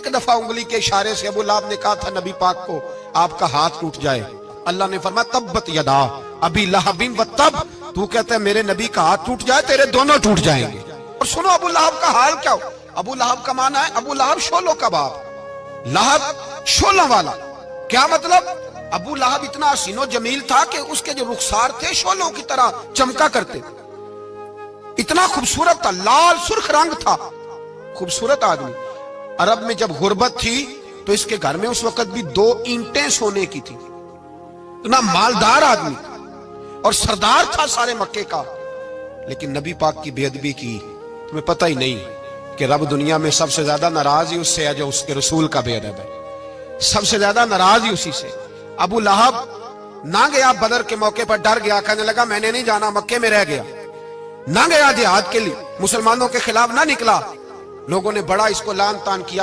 ایک دفعہ انگلی کے اشارے سے ابو لہب نے کہا تھا نبی پاک کو آپ کا ہاتھ ٹوٹ جائے، اللہ نے فرمایا تبت یدا ابی لہب و تب، تو کہتا ہے میرے نبی کا ہاتھ ٹوٹ جائے تیرے دونوں ٹوٹ جائیں گے۔ اور سنو ابو لہب کا حال کیا ہو، ابو لہب کا معنی ہے ابو لہب شولوں کا باپ، لہب شولوں والا۔ کیا مطلب؟ ابو لہب اتنا حسین و جمیل تھا کہ اس کے جو رخسار تھے شولوں کی طرح چمکا کرتے، اتنا خوبصورت تھا، لال سرخ رنگ تھا، خوبصورت آدمی۔ عرب میں جب غربت تھی تو اس کے گھر میں اس وقت بھی 2 اینٹیں سونے کی تھی، اتنا مالدار آدمی اور سردار تھا سارے مکے کا۔ لیکن نبی پاک کی بے ادبی کی، تمہیں پتہ ہی نہیں کہ رب دنیا میں سب سے زیادہ ناراض ہی اس سے ہے جو اس کے رسول کا بے ادب ہے، سب سے زیادہ ناراض ہی اسی سے۔ ابو لہب نہ گیا بدر کے موقع پر، ڈر گیا، کہنے لگا میں نے نہیں جانا، مکے میں رہ گیا، نہ گیا جہاد کے لیے، مسلمانوں کے خلاف نہ نکلا، لوگوں نے بڑا اس کو لعن طعن کیا۔